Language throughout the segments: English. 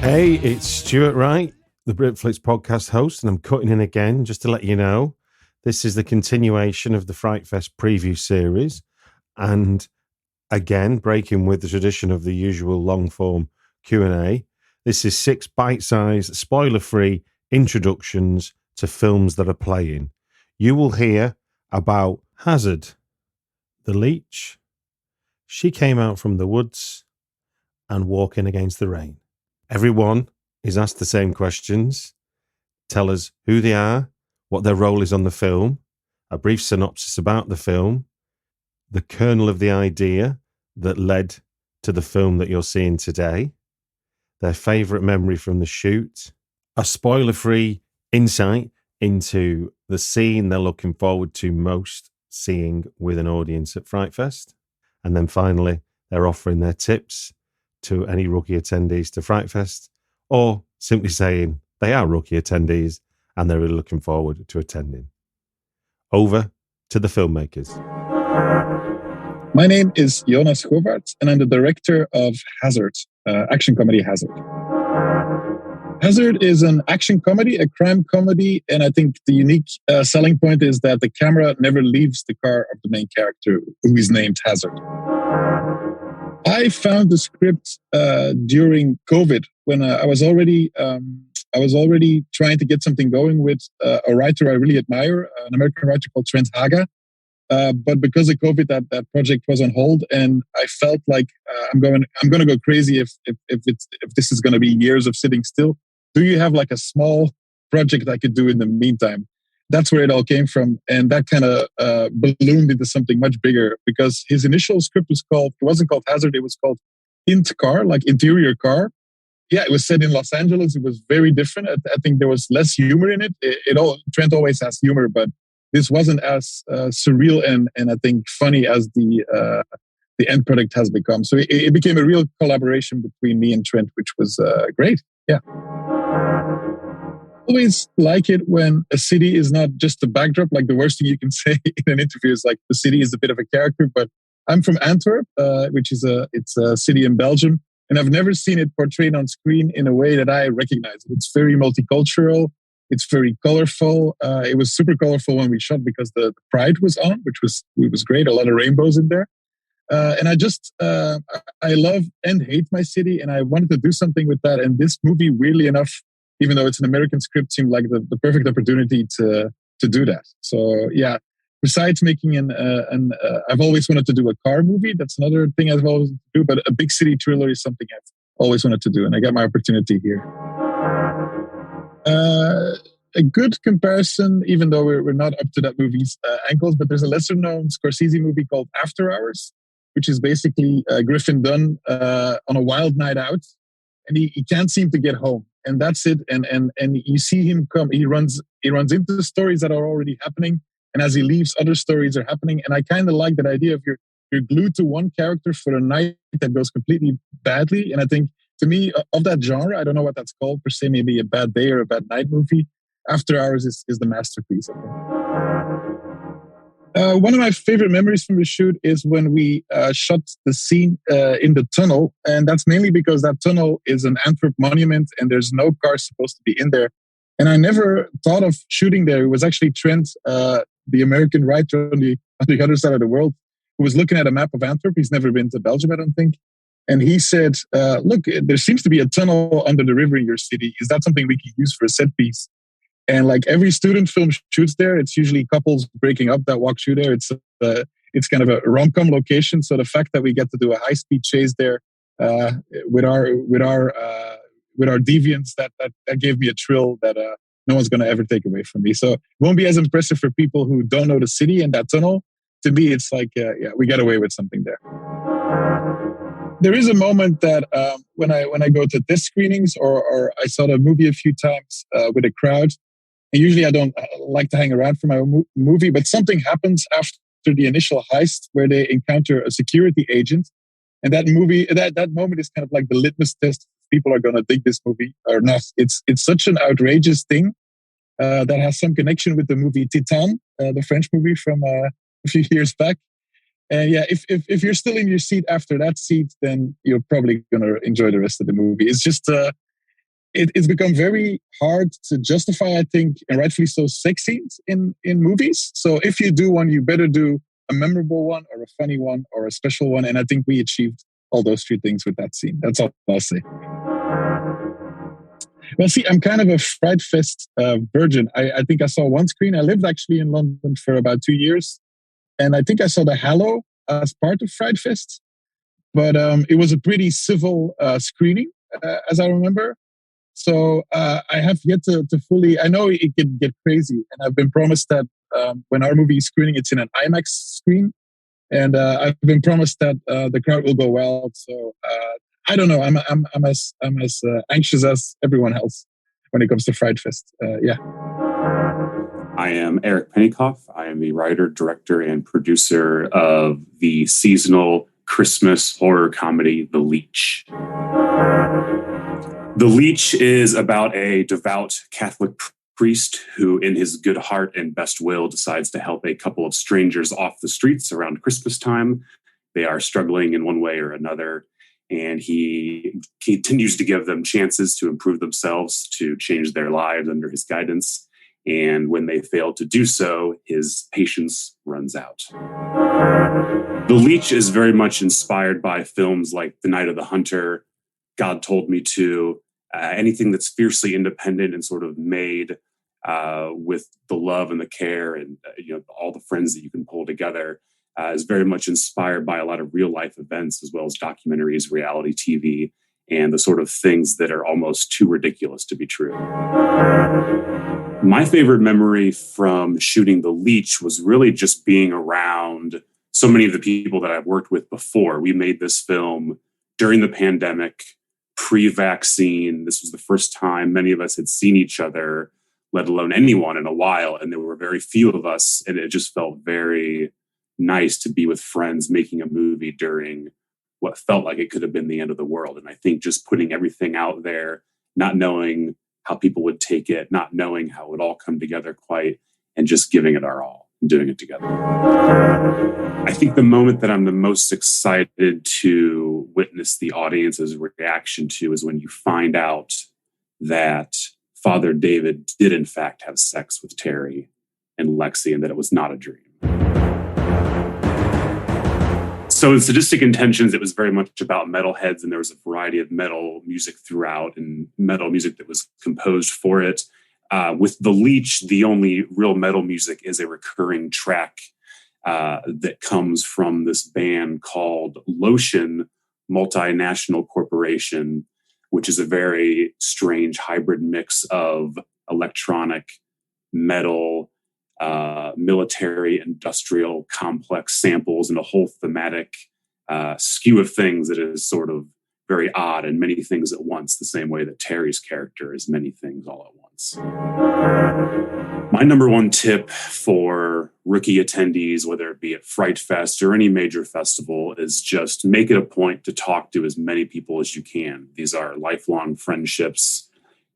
Hey, it's Stuart Wright, the Britflicks Podcast host, and I'm cutting in again just to let you know this is the continuation of the Frightfest preview series, and again, breaking with the tradition of the usual long-form Q&A. This is 6 bite-sized, spoiler-free introductions to films that are playing. You will hear about Hazard, The LEECH, She Came Out from the Woods, and Walking Against the Rain. Everyone is asked the same questions. Tell us who they are, what their role is on the film, a brief synopsis about the film, the kernel of the idea that led to the film that you're seeing today, their favourite memory from the shoot, a spoiler-free insight into the scene they're looking forward to most seeing with an audience at Frightfest, and then finally, they're offering their tips to any rookie attendees to Frightfest, or simply saying they are rookie attendees and they're really looking forward to attending. Over to the filmmakers. My name is Jonas Govaerts, and I'm the director of Hazard, action comedy Hazard. Hazard is an action comedy, a crime comedy, and I think the unique selling point is that the camera never leaves the car of the main character, who is named Hazard. I found the script during COVID when I was already trying to get something going with a writer I really admire, an American writer called Trent Haga. But because of COVID, that project was on hold, and I felt like I'm going to go crazy if this is going to be years of sitting still. Do you have like a small project I could do in the meantime? That's where it all came from, and that kind of ballooned into something much bigger. Because his initial script wasn't called Hazard, it was called Int Car, like interior car. Yeah, it was set in Los Angeles. It was very different. I think there was less humor in it. Trent always has humor, but this wasn't as surreal and I think funny as the end product has become. So it became a real collaboration between me and Trent, which was great. Yeah. Always like it when a city is not just a backdrop. Like the worst thing you can say in an interview is like the city is a bit of a character. But I'm from Antwerp, which is it's a city in Belgium, and I've never seen it portrayed on screen in a way that I recognize it. It's very multicultural. It's very colorful. It was super colorful when we shot because the Pride was on, which was great. A lot of rainbows in there. And I love and hate my city, and I wanted to do something with that. And this movie, weirdly enough, even though it's an American script, seemed like the perfect opportunity to do that. So yeah, besides making I've always wanted to do a car movie. That's another thing I've always wanted to do. But a big city thriller is something I've always wanted to do, and I got my opportunity here. A good comparison, even though we're not up to that movie's ankles, but there's a lesser-known Scorsese movie called After Hours, which is basically Griffin Dunn on a wild night out, and he can't seem to get home, and that's it. And you see him come. He runs into stories that are already happening, and as he leaves, other stories are happening. And I kind of like that idea of you're glued to one character for a night that goes completely badly. And I think, to me, of that genre, I don't know what that's called per se, maybe a bad day or a bad night movie. After Hours is the masterpiece, I think. One of my favorite memories from the shoot is when we shot the scene in the tunnel. And that's mainly because that tunnel is an Antwerp monument and there's no car supposed to be in there. And I never thought of shooting there. It was actually Trent, the American writer on the other side of the world, who was looking at a map of Antwerp. He's never been to Belgium, I don't think. And he said, look, there seems to be a tunnel under the river in your city. Is that something we can use for a set piece? And like every student film shoots there, it's usually couples breaking up that walk through there. It's kind of a rom-com location. So the fact that we get to do a high-speed chase there with our deviants, that gave me a thrill that no one's going to ever take away from me. So it won't be as impressive for people who don't know the city and that tunnel. To me, it's like, we got away with something there. There is a moment that when I go to test screenings or I saw the movie a few times with a crowd, and usually I don't like to hang around for my movie, but something happens after the initial heist where they encounter a security agent. And that moment is kind of like the litmus test if people are going to dig this movie or not. It's such an outrageous thing that has some connection with the movie Titan, the French movie from a few years back. And yeah, if you're still in your seat after that seat, then you're probably going to enjoy the rest of the movie. It's just it's become very hard to justify, I think, and rightfully so, sex scenes in movies. So if you do one, you better do a memorable one or a funny one or a special one. And I think we achieved all those three things with that scene. That's all I'll say. Well, see, I'm kind of a Frightfest virgin. I think I saw one screen. I lived actually in London for about 2 years. And I think I saw the Hallow as part of Frightfest. But it was a pretty civil screening, as I remember. So I have yet to fully... I know it can get crazy. And I've been promised that when our movie is screening, it's in an IMAX screen. And I've been promised that the crowd will go well. So I don't know. I'm as anxious as everyone else when it comes to Frightfest. Yeah. I am Eric Pennycoff. I am the writer, director, and producer of the seasonal Christmas horror comedy, The LEECH. The LEECH is about a devout Catholic priest who, in his good heart and best will, decides to help a couple of strangers off the streets around Christmas time. They are struggling in one way or another, and he continues to give them chances to improve themselves, to change their lives under his guidance. And when they fail to do so, his patience runs out. The LEECH is very much inspired by films like The Night of the Hunter, God Told Me To, anything that's fiercely independent and sort of made with the love and the care and all the friends that you can pull together, is very much inspired by a lot of real life events as well as documentaries, reality TV, and the sort of things that are almost too ridiculous to be true. My favorite memory from shooting The LEECH was really just being around so many of the people that I've worked with before. We made this film during the pandemic, pre-vaccine. This was the first time many of us had seen each other, let alone anyone, in a while. And there were very few of us. And it just felt very nice to be with friends making a movie during what felt like it could have been the end of the world. And I think just putting everything out there, not knowing how people would take it, not knowing how it would all come together quite, and just giving it our all and doing it together. I think the moment that I'm the most excited to witness the audience's reaction to is when you find out that Father David did in fact have sex with Terry and Lexi and that it was not a dream. So in Sadistic Intentions, it was very much about metalheads, and there was a variety of metal music throughout and metal music that was composed for it. With The LEECH, the only real metal music is a recurring track that comes from this band called Lotion Multinational Corporation, which is a very strange hybrid mix of electronic, metal, military, industrial, complex samples, and a whole thematic skew of things that is sort of very odd and many things at once, the same way that Terry's character is many things all at once. My number one tip for rookie attendees, whether it be at Frightfest or any major festival, is just make it a point to talk to as many people as you can. These are lifelong friendships.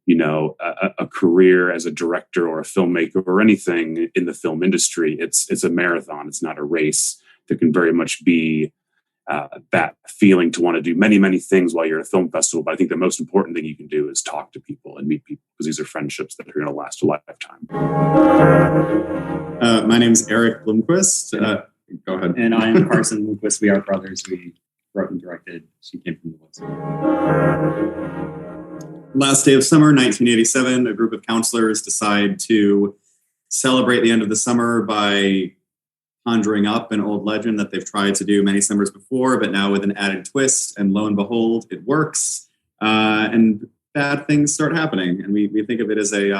A career as a director or a filmmaker or anything in the film industry, it's a marathon. It's not a race. There can very much be that feeling to want to do many, many things while you're at a film festival. But I think the most important thing you can do is talk to people and meet people, because these are friendships that are going to last a lifetime. My name is Erik Bloomquist. Go ahead. And I am Carson Bloomquist. We are brothers. We wrote and directed She Came from the Woods. Last day of summer, 1987, a group of counselors decide to celebrate the end of the summer by conjuring up an old legend that they've tried to do many summers before, but now with an added twist. And lo and behold, it works. And bad things start happening. And we think of it as a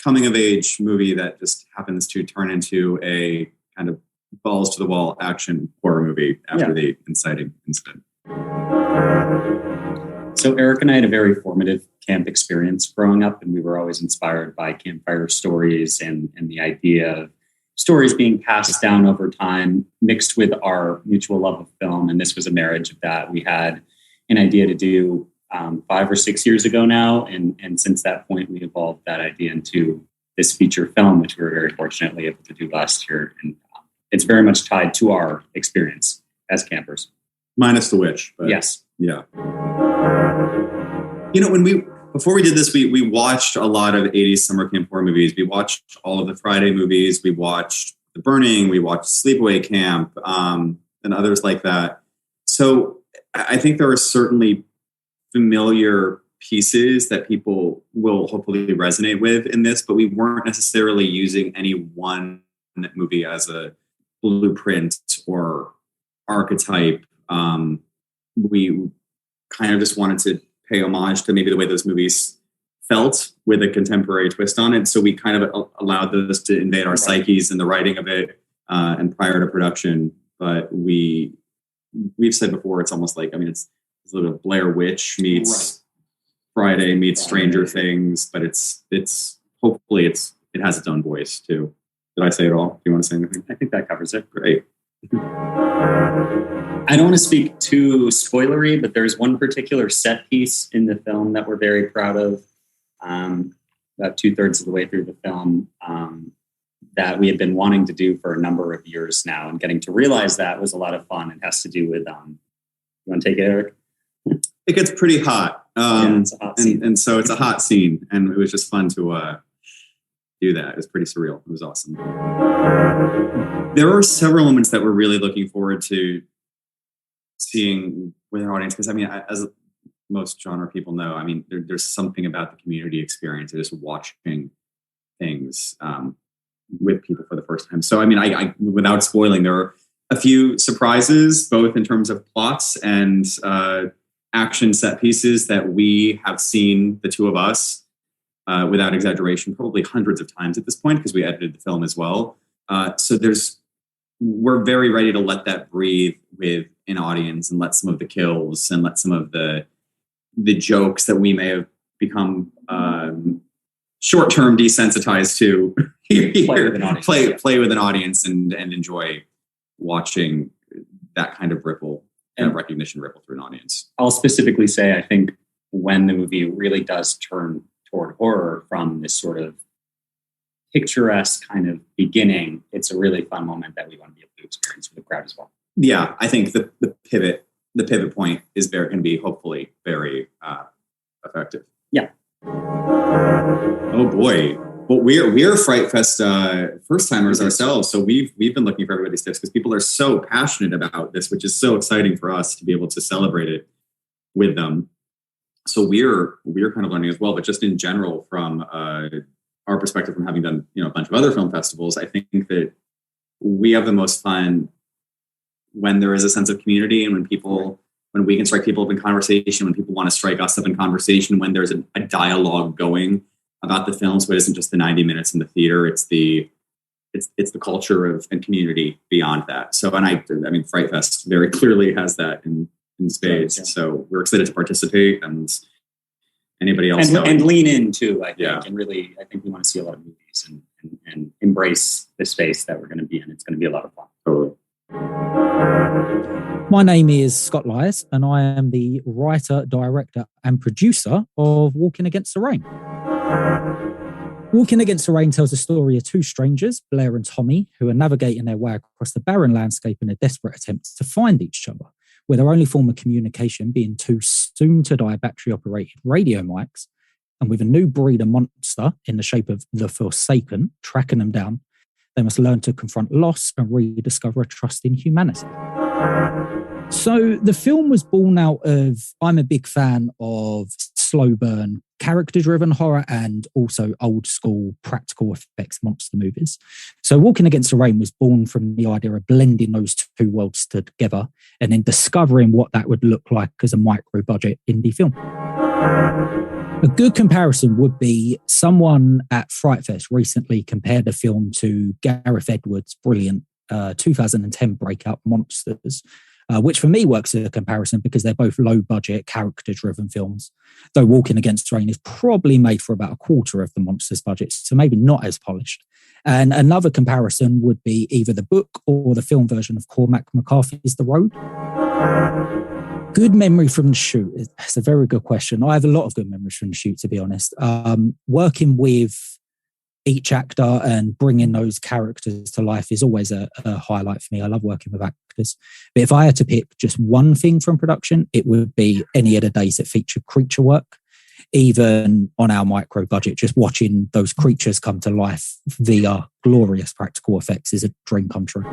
coming-of-age movie that just happens to turn into a kind of balls-to-the-wall action horror movie after the inciting incident. So Eric and I had a very formative camp experience growing up, and we were always inspired by campfire stories and the idea of stories being passed down over time, mixed with our mutual love of film. And this was a marriage of that. We had an idea to do 5 or 6 years ago now. And since that point, we evolved that idea into this feature film, which we were very fortunately able to do last year. And it's very much tied to our experience as campers. Minus the witch. But yes. Yeah. When before we did this, we watched a lot of 80s summer camp horror movies. We watched all of the Friday movies. We watched The Burning. We watched Sleepaway Camp, and others like that. So I think there are certainly familiar pieces that people will hopefully resonate with in this, but we weren't necessarily using any one movie as a blueprint or archetype. We kind of just wanted to pay homage to maybe the way those movies felt with a contemporary twist on it. So we kind of allowed those to invade our psyches in the writing of it and prior to production. But we've said before, it's almost like, I mean, it's a little Blair Witch meets Friday meets Stranger Things, but it's hopefully it has its own voice too. Did I say it all? Do you want to say anything? I think that covers it. Great. I don't want to speak too spoilery, but there's one particular set piece in the film that we're very proud of. About 2/3 of the way through the film, that we had been wanting to do for a number of years now, and getting to realize that was a lot of fun. It has to do with, you want to take it, Eric? It gets pretty hot. It's a hot scene. And so it's a hot scene, and it was just fun to do that. It was pretty surreal. It was awesome. There were several moments that we're really looking forward to seeing with an audience, because I mean, as most genre people know, I mean, there's something about the community experience of just watching things with people for the first time. So I mean, I without spoiling, there are a few surprises, both in terms of plots and action set pieces that we have seen, the two of us, without exaggeration, probably hundreds of times at this point, because we edited the film as well. So we're very ready to let that breathe with an audience, and let some of the kills and let some of the jokes that we may have become short-term desensitized to play with an audience and enjoy watching that kind of ripple and recognition ripple through an audience. I'll specifically say, I think when the movie really does turn toward horror from this sort of picturesque kind of beginning, it's a really fun moment that we want to be able to experience with the crowd as well. Yeah, I think the pivot point is going to be hopefully very effective. Yeah. Oh boy. Well, we're Frightfest first timers ourselves, so we've been looking for everybody's tips, because people are so passionate about this, which is so exciting for us to be able to celebrate it with them. So we're kind of learning as well, but just in general, from our perspective, from having done a bunch of other film festivals, I think that we have the most fun when there is a sense of community, and when we can strike people up in conversation, when people want to strike us up in conversation, when there's a dialogue going about the film. So it isn't just the 90 minutes in the theater, it's the culture and community beyond that. So, and I mean, Frightfest very clearly has that in spades. Yeah. So we're excited to participate, and anybody else and lean in too, I think. And really, I think we want to see a lot of movies and embrace the space that we're going to be in. It's going to be a lot of fun. Totally. My name is Scott Lyus, and I am the writer, director, and producer of Walking Against the Rain. Walking Against the Rain tells the story of two strangers, Blair and Tommy, who are navigating their way across the barren landscape in a desperate attempt to find each other, with their only form of communication being two soon-to-die battery-operated radio mics, and with a new breed of monster in the shape of the Forsaken tracking them down. They must learn to confront loss and rediscover a trust in humanity. So the film was born out of, I'm a big fan of slow burn, character-driven horror, and also old school practical effects monster movies. So Walking Against the Rain was born from the idea of blending those two worlds together and then discovering what that would look like as a micro-budget indie film. A good comparison would be someone at Frightfest recently compared the film to Gareth Edwards' brilliant 2010 breakout Monsters, which for me works as a comparison because they're both low-budget, character-driven films, though Walking Against the Rain is probably made for about a quarter of the Monsters budget, so maybe not as polished. And another comparison would be either the book or the film version of Cormac McCarthy's The Road. Good memory from the shoot. It's a very good question. I have a lot of good memories from the shoot, to be honest. Working with each actor and bringing those characters to life is always a highlight for me. I love working with actors. But if I had to pick just one thing from production, it would be any of the days that featured creature work. even on our micro budget, just watching those creatures come to life via glorious practical effects is a dream come true.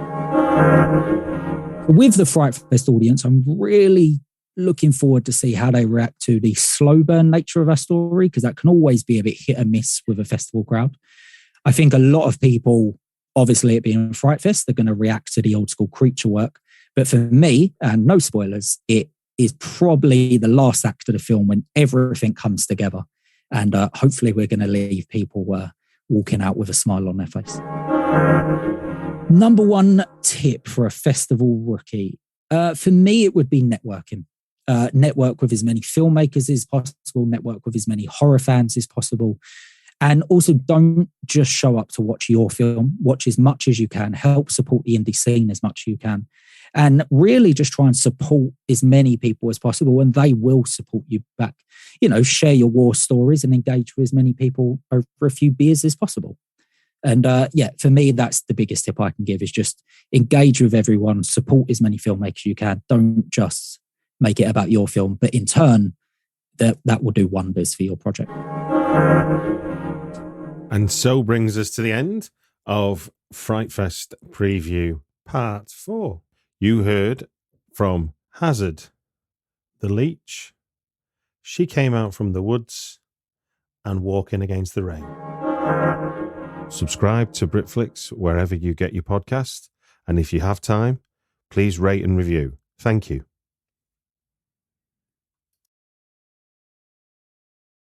With the Frightfest audience, I'm really looking forward to see how they react to the slow burn nature of our story, because that can always be a bit hit and miss with a festival crowd. I think a lot of people, obviously it being Frightfest, they're going to react to the old school creature work. But for me, and no spoilers, it is probably the last act of the film when everything comes together. And hopefully we're going to leave people walking out with a smile on their face. Number one tip for a festival rookie. For me, it would be networking. Network with as many filmmakers as possible, network with as many horror fans as possible. And also don't just show up to watch your film, watch as much as you can, help support the indie scene as much as you can. And really just try and support as many people as possible, and they will support you back. You know, share your war stories and engage with as many people over a few beers as possible. And for me, that's the biggest tip I can give, is just engage with everyone, support as many filmmakers you can. Don't just make it about your film, but in turn, that will do wonders for your project. And so brings us to the end of Frightfest Preview Part 4. You heard from Hazard, the LEECH. She came out from the woods and Walking Against the Rain. Subscribe to Britflicks wherever you get your podcast. And if you have time, please rate and review. Thank you.